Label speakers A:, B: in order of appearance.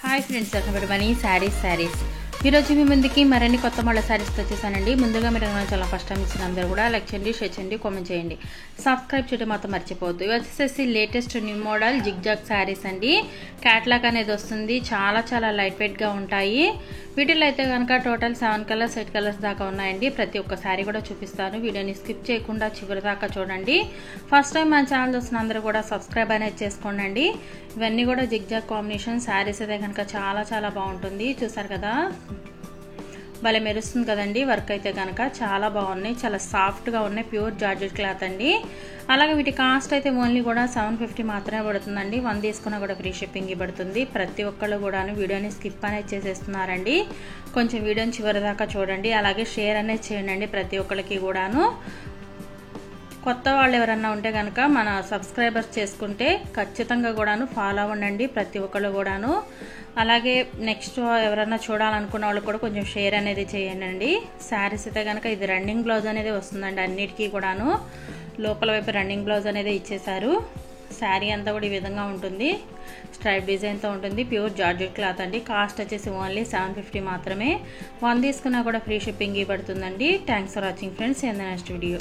A: Hi friends, welcome to money saris. ఈరోజు మీ ముందుకి మరిన్ని కొత్త మోడల్ శారీస్ వచ్చేసానండి. ముందుగా మీరు చాలా ఫస్ట్ టైం ఇచ్చిన అందరూ కూడా లైక్ చేయండి, షేర్ చేయండి, కామెంట్ చేయండి, సబ్స్క్రైబ్ చేయడం మాత్రం మర్చిపోవద్దు. ఇవి వచ్చేసి latest new model zigzag saris అండి. క్యాట్లాగ్ అనేది వస్తుంది. చాలా లైట్ వెయిట్గా ఉంటాయి. వీటిలో అయితే కనుక టోటల్ 7 కలర్స్ 8 కలర్స్ దాకా ఉన్నాయండి. ప్రతి ఒక్క శారీ కూడా చూపిస్తాను. వీడియోని స్కిప్ చేయకుండా చివరి దాకా చూడండి. ఫస్ట్ టైం మన ఛానల్ చూస్తున్న అందరూ కూడా సబ్స్క్రైబ్ అనేది చేసుకోండి. ఇవన్నీ కూడా జిగ్జాగ్ కాంబినేషన్ శారీస్ అయితే కనుక చాలా బాగుంటుంది. చూసారు కదా, భలే మెరుస్తుంది కదండి. వర్క్ అయితే కనుక చాలా బాగున్నాయి, చాలా సాఫ్ట్గా ఉన్నాయి. ప్యూర్ జార్జెట్ క్లాత్ అండి. అలాగే వీటి కాస్ట్ అయితే ఓన్లీ కూడా 750 మాత్రమే పడుతుందండి. 1 తీసుకున్నా కూడా ఫ్రీ షిప్పింగ్ పడుతుంది. ప్రతి ఒక్కళ్ళు కూడా వీడియోని స్కిప్ అనేది చేసేస్తున్నారండి. కొంచెం వీడియోని చివరి దాకా చూడండి. అలాగే షేర్ అనేది చేయండి ప్రతి ఒక్కరికి కూడాను. కొత్త వాళ్ళు ఎవరన్నా ఉంటే కనుక మన సబ్స్క్రైబర్స్ చేసుకుంటే ఖచ్చితంగా కూడాను ఫాలో అవ్వండి ప్రతి ఒక్కళ్ళు కూడాను. అలాగే నెక్స్ట్ ఎవరన్నా చూడాలనుకున్న వాళ్ళు కూడా కొంచెం షేర్ అనేది చేయండి. శారీస్ అయితే కనుక ఇది రన్నింగ్ బ్లౌజ్ అనేది వస్తుందండి. అన్నిటికీ కూడాను లోపల వైపు రన్నింగ్ బ్లౌజ్ అనేది ఇచ్చేసారు. శారీ అంతా కూడా ఈ విధంగా ఉంటుంది. స్ట్రైప్ డిజైన్తో ఉంటుంది. ప్యూర్ జార్జెట్ క్లాత్ అండి. కాస్ట్ వచ్చేసి ఓన్లీ 750 మాత్రమే. 1 తీసుకున్నా కూడా ఫ్రీ షిప్పింగ్ పడుతుందండి. Thanks for watching friends. In the next video.